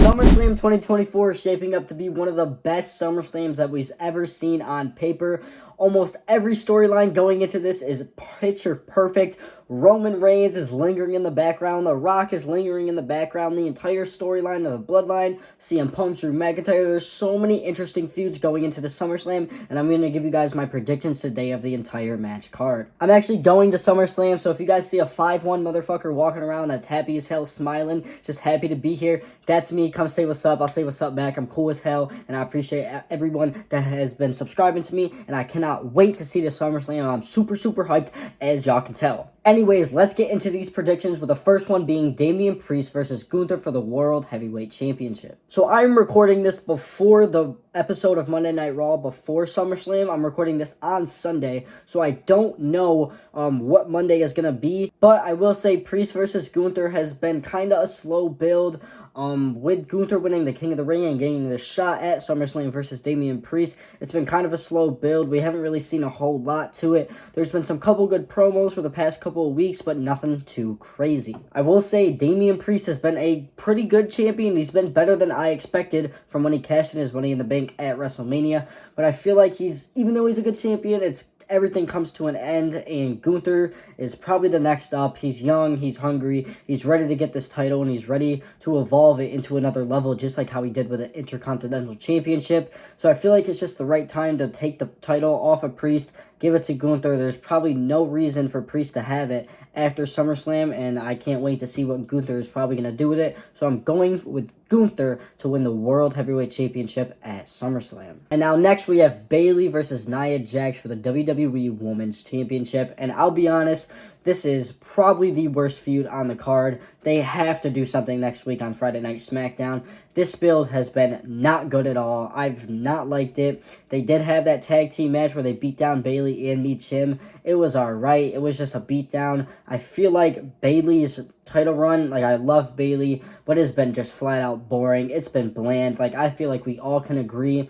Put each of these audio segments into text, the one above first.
SummerSlam 2024 is shaping up to be one of the best SummerSlams that we've ever seen on paper. Almost every storyline going into this is picture perfect. Roman Reigns is lingering in the background. The Rock is lingering in the background. The entire storyline of the Bloodline, CM Punk, Drew McIntyre. There's so many interesting feuds going into the SummerSlam, and I'm going to give you guys my predictions today of the entire match card. I'm actually going to SummerSlam, so if you guys see a 5'1" motherfucker walking around that's happy as hell, smiling, just happy to be here, that's me. Come say what's up. I'll say what's up back. I'm cool as hell, and I appreciate everyone that has been subscribing to me, and I cannot wait to see the SummerSlam. I'm super hyped, as y'all can tell. Anyways, let's get into these predictions, with the first one being Damian Priest versus Gunther for the World Heavyweight Championship. So I'm recording this before the episode of Monday Night Raw, before SummerSlam. I'm recording this on Sunday, so I don't know what Monday is going to be, but I will say Priest versus Gunther has been kind of a slow build. With Gunther winning the King of the Ring and getting the shot at SummerSlam versus Damian Priest, it's been kind of a slow build. We haven't really seen a whole lot to it. There's been some couple good promos for the past couple of weeks, but nothing too crazy. I will say Damian Priest has been a pretty good champion. He's been better than I expected from when he cashed in his Money in the Bank at WrestleMania, but I feel like even though he's a good champion, everything comes to an end, and Gunther is probably the next up. He's young, he's hungry, he's ready to get this title, and he's ready to evolve it into another level, just like how he did with the Intercontinental Championship. So I feel like it's just the right time to take the title off of Priest, give it to Gunther. There's probably no reason for Priest to have it after SummerSlam, and I can't wait to see what Gunther is probably going to do with it. So I'm going with Gunther to win the World Heavyweight Championship at SummerSlam. And now next we have Bayley versus Nia Jax for the WWE Women's Championship. And I'll be honest, this is probably the worst feud on the card. They have to do something next week on Friday Night SmackDown. This build has been not good at all. I've not liked it. They did have that tag team match where they beat down Bayley and Michin. It was alright. It was just a beatdown. I feel like Bayley's title run, I love Bayley, but it's been just flat out boring. It's been bland. I feel like we all can agree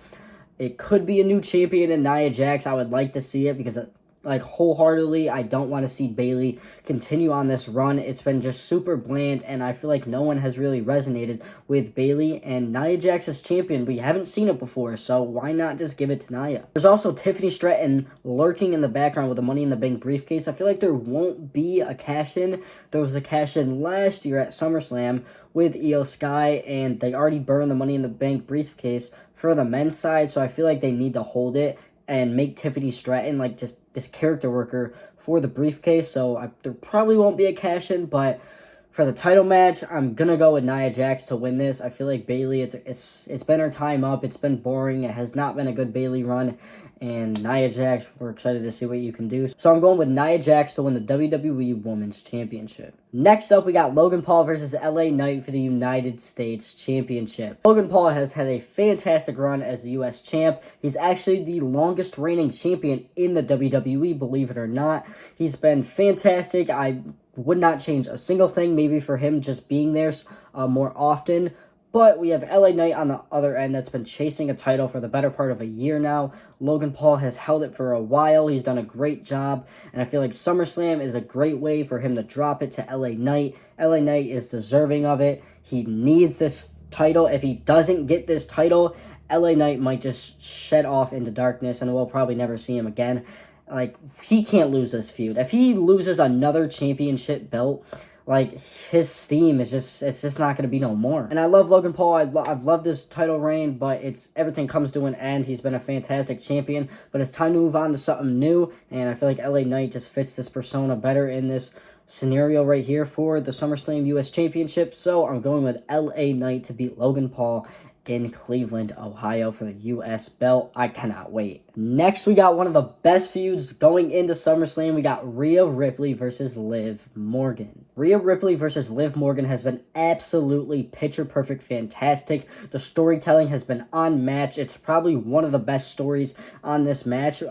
it could be a new champion in Nia Jax. I would like to see it because wholeheartedly, I don't want to see Bayley continue on this run. It's been just super bland, and I feel like no one has really resonated with Bayley, and Nia Jax is champion. We haven't seen it before, so why not just give it to Nia? There's also Tiffany Stratton lurking in the background with the Money in the Bank briefcase. I feel like there won't be a cash-in. There was a cash-in last year at SummerSlam with Io Sky, and they already burned the Money in the Bank briefcase for the men's side, so I feel like they need to hold it and make Tiffany Stratton just this character worker for the briefcase. So there probably won't be a cash-in, but for the title match, I'm gonna go with Nia Jax to win this. I feel like Bayley, it's been her time up. It's been boring. It has not been a good Bayley run. And Nia Jax, we're excited to see what you can do. So I'm going with Nia Jax to win the WWE Women's Championship. Next up, we got Logan Paul versus LA Knight for the United States Championship. Logan Paul has had a fantastic run as the U.S. champ. He's actually the longest reigning champion in the WWE, believe it or not. He's been fantastic. I would not change a single thing, maybe for him just being there more often. But we have LA Knight on the other end that's been chasing a title for the better part of a year now. Logan Paul has held it for a while. He's done a great job. And I feel like SummerSlam is a great way for him to drop it to LA Knight. LA Knight is deserving of it. He needs this title. If he doesn't get this title, LA Knight might just shed off into darkness and we'll probably never see him again. He can't lose this feud. If he loses another championship belt, his steam is it's just not going to be no more. And I love Logan Paul. I've loved his title reign, but everything comes to an end. He's been a fantastic champion, but it's time to move on to something new, and I feel like LA Knight just fits this persona better in this scenario right here for the SummerSlam US Championship. So I'm going with LA Knight to beat Logan Paul in Cleveland, Ohio for the U.S. belt. I cannot wait. Next, we got one of the best feuds going into SummerSlam. We got Rhea Ripley versus Liv Morgan. Rhea Ripley versus Liv Morgan has been absolutely picture-perfect, fantastic. The storytelling has been unmatched. It's probably one of the best stories on this match.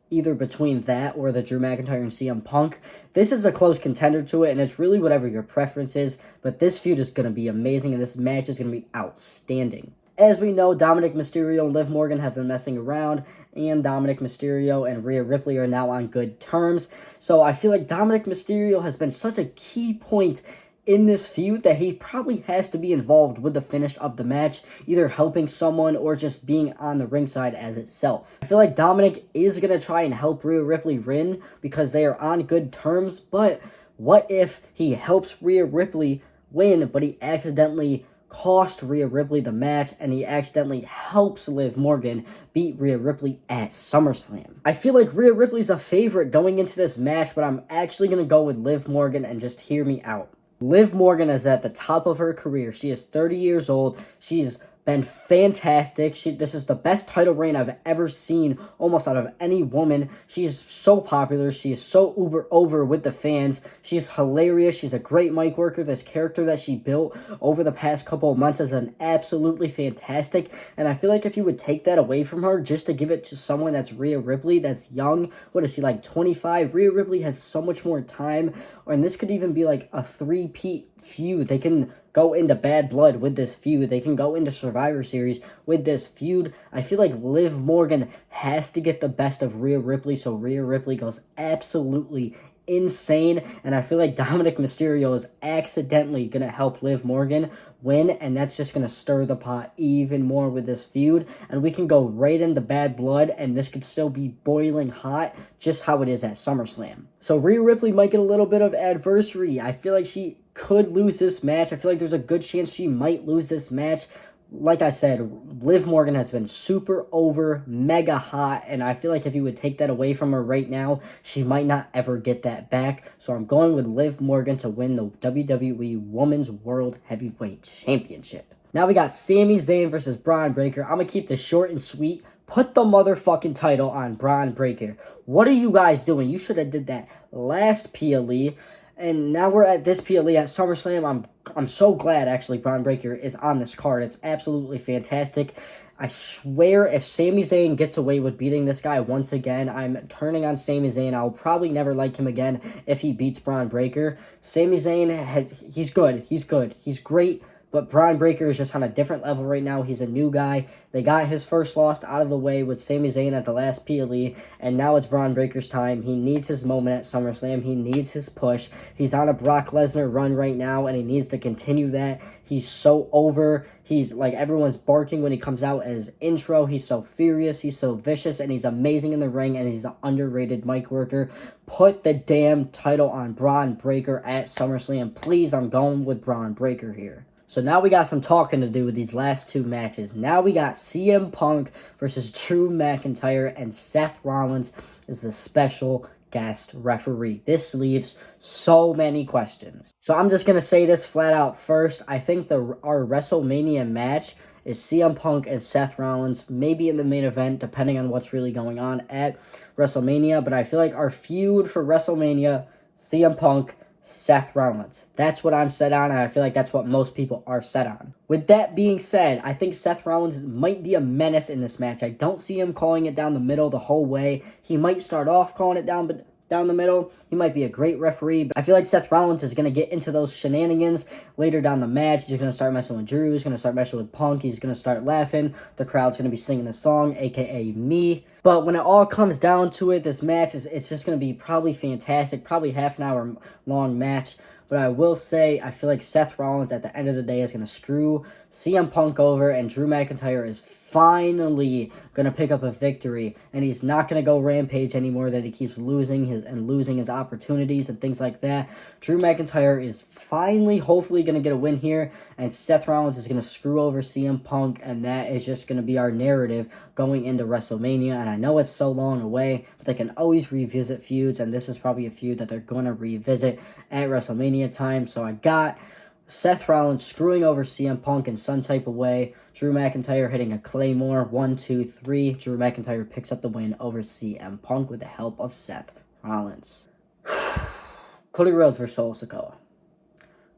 Either between that or the Drew McIntyre and CM Punk. This is a close contender to it, and it's really whatever your preference is, but this feud is going to be amazing, and this match is going to be outstanding. As we know, Dominic Mysterio and Liv Morgan have been messing around, and Dominic Mysterio and Rhea Ripley are now on good terms, so I feel like Dominic Mysterio has been such a key point in this feud that he probably has to be involved with the finish of the match, either helping someone or just being on the ringside as itself. I feel like Dominic is going to try and help Rhea Ripley win because they are on good terms, but what if he helps Rhea Ripley win, but he accidentally cost Rhea Ripley the match, and he accidentally helps Liv Morgan beat Rhea Ripley at SummerSlam? I feel like Rhea Ripley's a favorite going into this match, but I'm actually going to go with Liv Morgan, and just hear me out. Liv Morgan is at the top of her career. She is 30 years old. She's been fantastic. This is the best title reign I've ever seen almost out of any woman. She is so popular. She is so uber over with the fans. She's hilarious. She's a great mic worker. This character that she built over the past couple of months is an absolutely fantastic. And I feel like if you would take that away from her just to give it to someone that's Rhea Ripley, that's young, what is she, like 25? Rhea Ripley has so much more time. And this could even be like a three-peat feud. They can go into Bad Blood with this feud. They can go into Survivor Series with this feud. I feel like Liv Morgan has to get the best of Rhea Ripley, so Rhea Ripley goes absolutely insane, and I feel like Dominic Mysterio is accidentally going to help Liv Morgan win, and that's just going to stir the pot even more with this feud, and we can go right into Bad Blood, and this could still be boiling hot, just how it is at SummerSlam. So Rhea Ripley might get a little bit of adversity. I feel like she could lose this match. I feel like there's a good chance she might lose this match. Like I said, Liv Morgan has been super over, mega hot, and I feel like if you would take that away from her right now, she might not ever get that back. So I'm going with Liv Morgan to win the WWE Women's World Heavyweight Championship. Now we got Sami Zayn versus Braun Breaker. I'm going to keep this short and sweet. Put the motherfucking title on Braun Breaker. What are you guys doing? You should have did that last PLE. And now we're at this PLE at SummerSlam. I'm so glad, actually, Braun Breaker is on this card. It's absolutely fantastic. I swear if Sami Zayn gets away with beating this guy once again, I'm turning on Sami Zayn. I'll probably never like him again if he beats Braun Breaker. Sami Zayn, he's good. He's great. But Braun Breaker is just on a different level right now. He's a new guy. They got his first loss out of the way with Sami Zayn at the last PLE, and now it's Braun Breaker's time. He needs his moment at SummerSlam. He needs his push. He's on a Brock Lesnar run right now, and he needs to continue that. He's so over. He's like, everyone's barking when he comes out as intro. He's so furious. He's so vicious, and he's amazing in the ring, and he's an underrated mic worker. Put the damn title on Braun Breaker at SummerSlam. Please, I'm going with Braun Breaker here. So now we got some talking to do with these last two matches. Now we got CM Punk versus Drew McIntyre, and Seth Rollins is the special guest referee. This leaves so many questions. So I'm just going to say this flat out first. I think our WrestleMania match is CM Punk and Seth Rollins, maybe in the main event, depending on what's really going on at WrestleMania. But I feel like our feud for WrestleMania, CM Punk, Seth Rollins. That's what I'm set on, and I feel like that's what most people are set on. With that being said, I think Seth Rollins might be a menace in this match. I don't see him calling it down the middle the whole way. He might start off calling it down the middle. He might be a great referee, but I feel like Seth Rollins is going to get into those shenanigans later down the match. He's going to start messing with Drew. He's going to start messing with Punk. He's going to start laughing. The crowd's going to be singing a song, aka me. But when it all comes down to it, this match it's just going to be probably fantastic, probably half an hour long match. But I will say, I feel like Seth Rollins at the end of the day is going to screw CM Punk over, and Drew McIntyre is finally going to pick up a victory, and he's not going to go rampage anymore that he keeps losing his opportunities and things like that. Drew McIntyre is finally, hopefully, going to get a win here, and Seth Rollins is going to screw over CM Punk, and that is just going to be our narrative going into WrestleMania. And I know it's so long away, but they can always revisit feuds, and this is probably a feud that they're going to revisit at WrestleMania time. So I got Seth Rollins screwing over CM Punk in some type of way. Drew McIntyre hitting a Claymore. 1, 2, 3. Drew McIntyre picks up the win over CM Punk with the help of Seth Rollins. Cody Rhodes versus Solo Sikoa.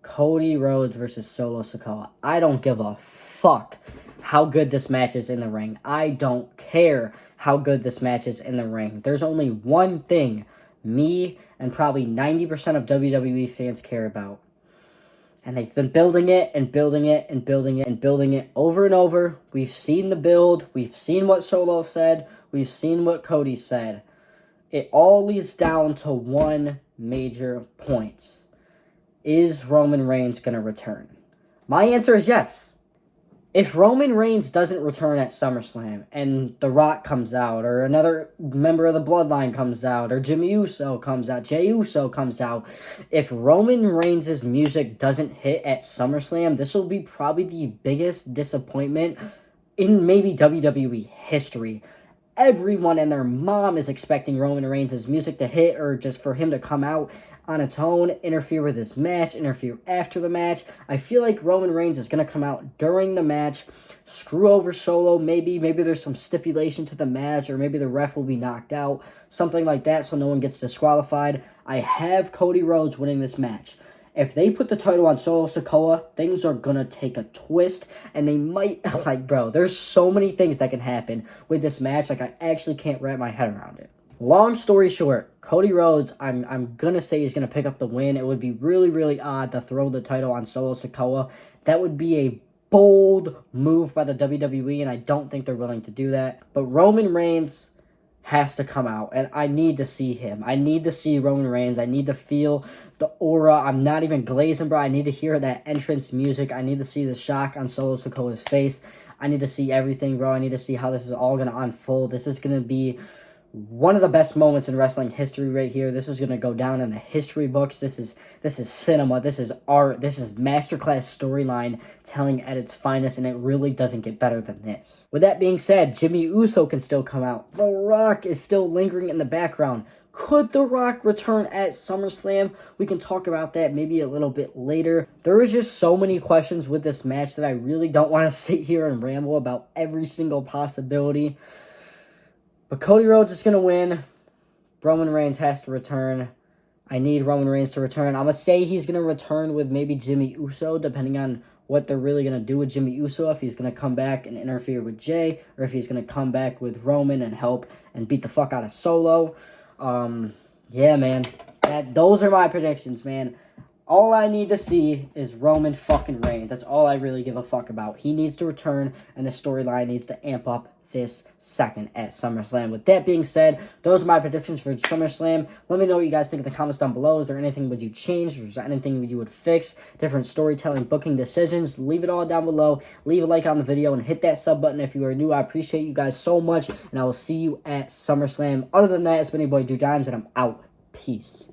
Cody Rhodes versus Solo Sikoa. I don't give a fuck how good this match is in the ring. I don't care how good this match is in the ring. There's only one thing me and probably 90% of WWE fans care about. And they've been building it and building it and building it and building it over and over. We've seen the build. We've seen what Solo said. We've seen what Cody said. It all leads down to one major point. is Roman Reigns going to return? My answer is yes. If Roman Reigns doesn't return at SummerSlam and The Rock comes out, or another member of the Bloodline comes out, or Jimmy Uso comes out, Jey Uso comes out, if Roman Reigns' music doesn't hit at SummerSlam, this will be probably the biggest disappointment in maybe WWE history. Everyone and their mom is expecting Roman Reigns' music to hit, or just for him to come out on its own, interfere with this match, interfere after the match. I feel like Roman Reigns is going to come out during the match, screw over Solo, maybe there's some stipulation to the match, or maybe the ref will be knocked out, something like that, so no one gets disqualified. I have Cody Rhodes winning this match. If they put the title on Solo Sikoa, things are going to take a twist, and they might, like, bro, there's so many things that can happen with this match, like, I actually can't wrap my head around it. Long story short, Cody Rhodes, I'm going to say he's going to pick up the win. It would be really, really odd to throw the title on Solo Sikoa. That would be a bold move by the WWE, and I don't think they're willing to do that. But Roman Reigns has to come out, and I need to see him. I need to see Roman Reigns. I need to feel the aura. I'm not even glazing, bro. I need to hear that entrance music. I need to see the shock on Solo Sikoa's face. I need to see everything, bro. I need to see how this is all going to unfold. This is going to be one of the best moments in wrestling history right here. This is going to go down in the history books. This is cinema. This is art. This is masterclass storyline telling at its finest, and it really doesn't get better than this. With that being said, Jimmy Uso can still come out. The Rock is still lingering in the background. Could The Rock return at SummerSlam? We can talk about that maybe a little bit later. There is just so many questions with this match that I really don't want to sit here and ramble about every single possibility. But Cody Rhodes is going to win. Roman Reigns has to return. I need Roman Reigns to return. I'm going to say he's going to return with maybe Jimmy Uso, depending on what they're really going to do with Jimmy Uso. If he's going to come back and interfere with Jay, or if he's going to come back with Roman and help and beat the fuck out of Solo. Yeah, man. Those are my predictions, man. All I need to see is Roman fucking Reigns. That's all I really give a fuck about. He needs to return, and the storyline needs to amp up this second at SummerSlam. With that being said, those are my predictions for SummerSlam. Let me know what you guys think in the comments down below. Is there anything would you change? Is there anything you would fix? Different storytelling, booking decisions? Leave it all down below. Leave a like on the video and hit that sub button if you are new. I appreciate you guys so much, and I will see you at SummerSlam. Other than that, it's been your boy Drew Dimes, and I'm out. Peace.